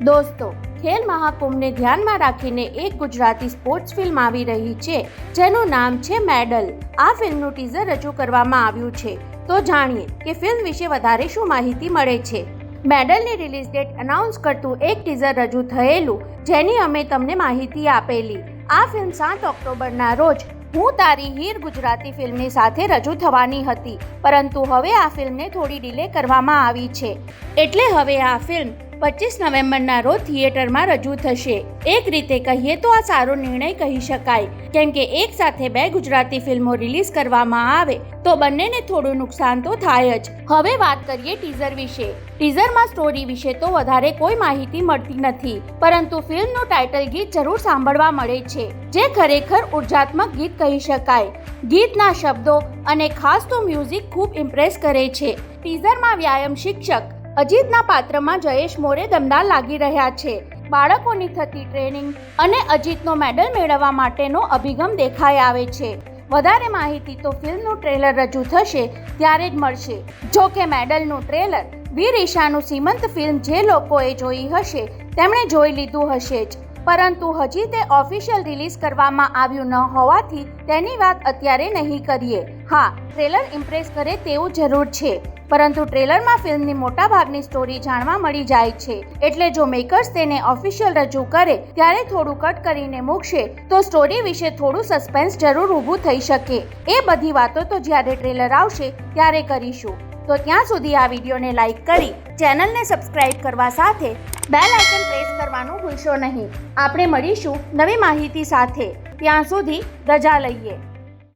દોસ્તો, ખેલ મહાકુંભને ધ્યાનમાં રાખીને એક ગુજરાતી સ્પોર્ટ્સ ફિલ્મ આવી રહી છે જેનું નામ છે મેડલ. આ ફિલ્મનું ટીઝર રજૂ કરવામાં આવ્યું છે. તો જાણીએ કે ફિલ્મ વિશે વધારે શું માહિતી મળે છે. મેડલની રિલીઝ ડેટ અનાઉન્સ કરતું એક ટીઝર રજૂ થયેલું જેની અમે તમને માહિતી આપેલી. આ ફિલ્મ 7 ઓક્ટોબરના રોજ હું તારી હીર ગુજરાતી ફિલ્મની સાથે રજૂ થવાની હતી, પરંતુ હવે આ ફિલ્મને થોડી ડિલે કરવામાં આવી છે. એટલે હવે આ ફિલ્મ 25 નવેમ્બરના રોજ થિયેટરમાં રજૂ થશે. એક રીતે કહીએ તો આ સારો નિર્ણય કહી શકાય, કેમ કે એક સાથે 2 ગુજરાતી ફિલ્મો રિલીઝ કરવામાં આવે તો બંનેને થોડું નુકસાન તો થાય જ. હવે વાત કરીએ ટીઝર વિશે. ટીઝરમાં સ્ટોરી વિશે તો વધારે કોઈ માહિતી મળતી નથી, પરંતુ ફિલ્મનું ટાઇટલ ગીત જરૂર સાંભળવા મળે છે, જે ખરેખર ઉર્જાત્મક ગીત કહી શકાય. ગીતના શબ્દો અને ખાસ તો મ્યુઝિક ખૂબ ઇમ્પ્રેસ કરે છે. ટીઝરમાં વ્યાયામ શિક્ષક અજીતના પાત્રમાં જયેશ મોરે દમદાર લાગી રહ્યા છે. બાળકોની થતી ટ્રેનિંગ અને અજીતનો મેડલ મેળવવા માટેનો અભિગમ દેખાઈ આવે છે. વધારે માહિતી તો ફિલ્મનું ટ્રેલર રજૂ થશે ત્યારે જ મળશે. જો કે મેડલનું ટ્રેલર વીર ઈશાનું સીમંત ફિલ્મ જે લોકોએ જોઈ હશે તેમણે જોઈ લીધું હશે જ, પરંતુ હજી તે ઓફિશિયલ રિલીઝ કરવામાં આવ્યું ન હોવાથી તેની વાત અત્યારે નહીં કરીએ. હા, ટ્રેલર ઇમ્પ્રેસ કરે તેવું જરૂર છે, પરંતુ ટ્રેલરમાં ફિલ્મની મોટાભાગની સ્ટોરી જાણવા મળી જાય છે. એટલે જો મેકર્સ તેને ઓફિશિયલ રજૂ કરે ત્યારે થોડું કટ કરીને મૂકશે તો સ્ટોરી વિશે થોડું સસ્પેન્સ જરૂર ઊભું થઈ શકે. એ બધી વાતો તો જ્યારે ટ્રેલર આવશે ત્યારે કરીશું. તો ત્યાં સુધી આ વિડીયોને લાઈક કરી ચેનલને સબસ્ક્રાઇબ કરવા સાથે બેલ આઇકન પ્રેસ કરવાનું ભૂલશો નહીં. આપણે મળીશું નવી માહિતી સાથે. ત્યાં સુધી રજા લઈએ.